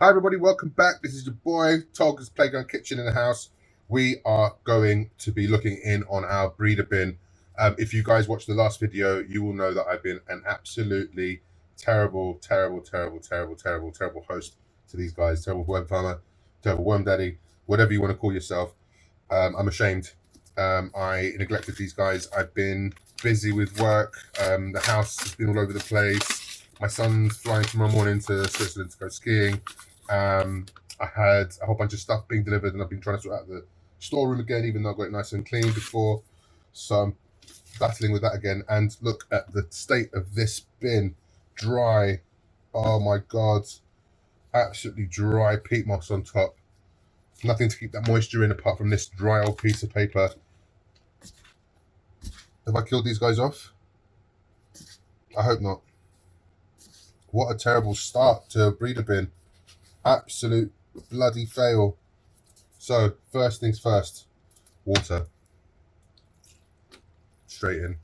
Hi everybody, welcome back. This is your boy Tog's Playground Kitchen in the house. We are going to be looking in on our breeder bin. If you guys watched the last video, you will know that I've been an absolutely terrible host to these guys. Terrible worm farmer, terrible worm daddy, whatever you want to call yourself. I'm ashamed. I neglected these guys. I've been busy with work. The house has been all over the place. My son's flying tomorrow morning to Switzerland to go skiing. I had a whole bunch of stuff being delivered, and I've been trying to sort out the storeroom again, even though I got it nice and clean before. So I'm battling with that again. And look at the state of this bin. Dry. Oh my God. Absolutely dry peat moss on top. Nothing to keep that moisture in apart from this dry old piece of paper. Have I killed these guys off? I hope not. What a terrible start to a breeder bin. Absolute bloody fail. So first things first, water. Straight in.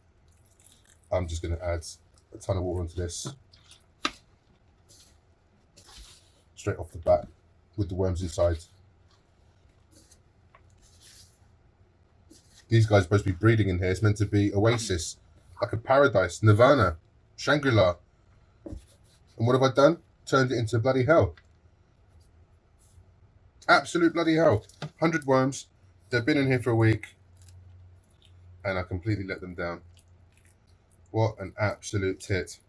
I'm just going to add a ton of water into this. Straight off the bat with the worms inside. These guys are supposed to be breeding in here. It's meant to be oasis, like a paradise, nirvana, Shangri-La. And what have I done? Turned it into bloody hell. Absolute bloody hell. 100 worms. They've been in here for a week. And I completely let them down. What an absolute tit.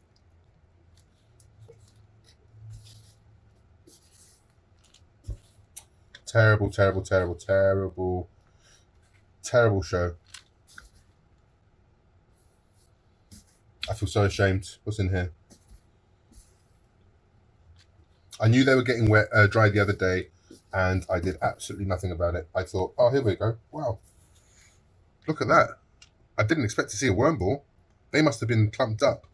Terrible show. I feel so ashamed. What's in here? I knew they were getting wet, dry the other day, and I did absolutely nothing about it. I thought, oh, here we go. Wow. Look at that. I didn't expect to see a worm ball. They must have been clumped up.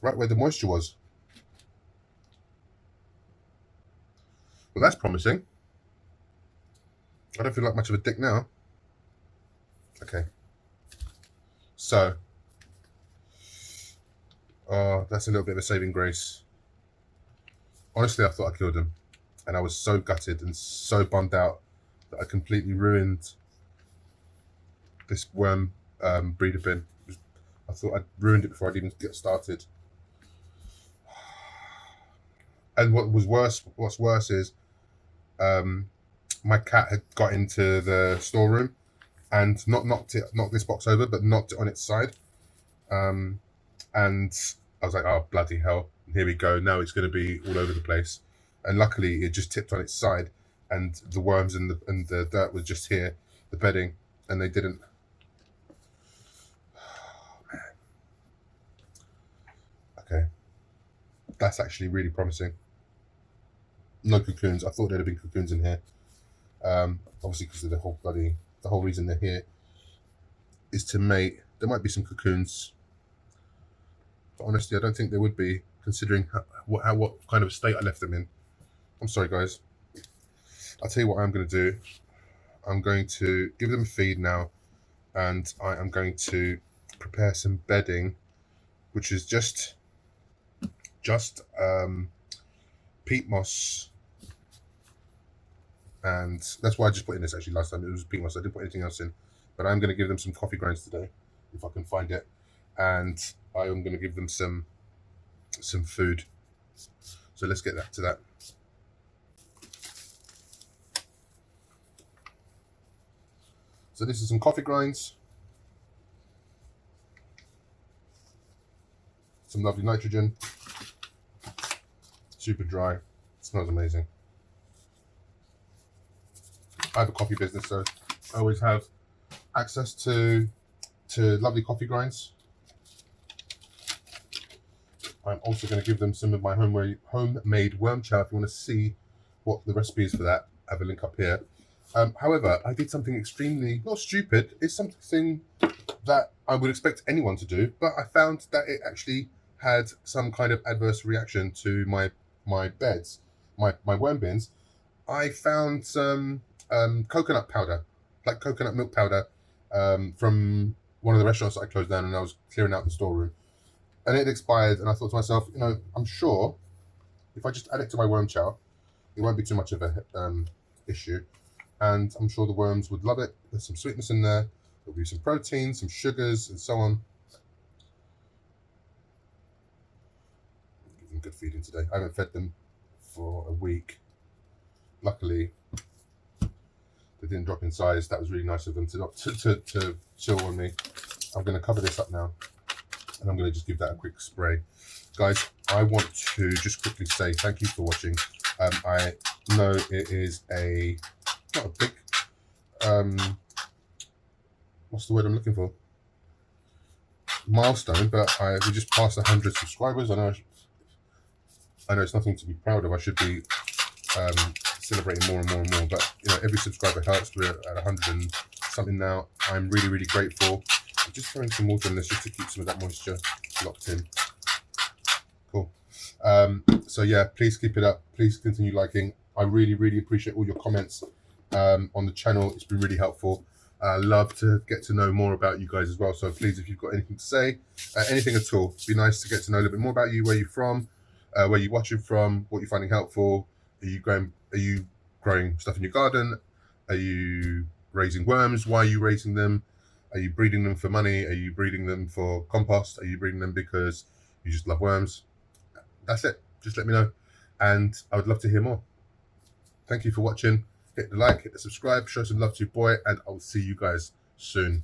Right where the moisture was. Well, that's promising. I don't feel like much of a dick now. Okay. So. Oh, that's a little bit of a saving grace. Honestly, I thought I killed him. And I was so gutted and so bummed out that I completely ruined this worm breeder bin. I thought I'd ruined it before I'd even get started. And what's worse is my cat had got into the storeroom and not knocked this box over, but knocked it on its side. And I was like, oh, bloody hell. Here we go. Now it's going to be all over the place. And luckily, it just tipped on its side. And the worms and the dirt was just here, the bedding. And they didn't. Oh, man. Okay. That's actually really promising. No cocoons. I thought there'd have been cocoons in here. Obviously, because of the whole reason they're here is to mate. There might be some cocoons. But honestly, I don't think there would be, considering what kind of state I left them in. I'm sorry, guys. I'll tell you what I'm going to do. I'm going to give them a feed now, and I am going to prepare some bedding, which is just peat moss, and that's why I just put in this. Actually, last time it was peat moss. I didn't put anything else in, but I'm going to give them some coffee grinds today, if I can find it, and I am going to give them some food. So let's get to that. So this is some coffee grinds, some lovely nitrogen, super dry, it smells amazing. I have a coffee business, so I always have access to lovely coffee grinds. I'm also going to give them some of my homemade worm chow. If you want to see what the recipe is for that, I have a link up here. However, I did something extremely, not stupid, it's something that I would expect anyone to do, but I found that it actually had some kind of adverse reaction to my beds, my worm bins. I found some coconut powder, like coconut milk powder, from one of the restaurants that I closed down, and I was clearing out the storeroom. and it expired. And I thought to myself, you know, I'm sure if I just add it to my worm chow, it won't be too much of a issue, and I'm sure the worms would love it. There's some sweetness in there. There'll be some protein, some sugars, and so on. Give them good feeding today. I haven't fed them for a week. Luckily, they didn't drop in size. That was really nice of them to not to chill on me. I'm going to cover this up now, and I'm going to just give that a quick spray. Guys, I want to just quickly say thank you for watching. I know it is not a big, what's the word I'm looking for? Milestone, but we just passed 100 subscribers. I know it's nothing to be proud of. I should be celebrating more and more and more, but you know, every subscriber helps. We're at 100 and something now. I'm really, really grateful. I'm just throwing some water in this just to keep some of that moisture locked in. Cool. So yeah, please keep it up. Please continue liking. I really, really appreciate all your comments on the channel. It's been really helpful. I love to get to know more about you guys as well. So please, if you've got anything to say, anything at all, it'd be nice to get to know a little bit more about you, where you're from, where you're watching from, what you're finding helpful. Are you growing stuff in your garden? Are you raising worms? Why are you raising them? Are you breeding them for money? Are you breeding them for compost? Are you breeding them because you just love worms? That's it. Just let me know, and I would love to hear more. Thank you for watching. Hit the like, hit the subscribe, show some love to your boy, and I'll see you guys soon.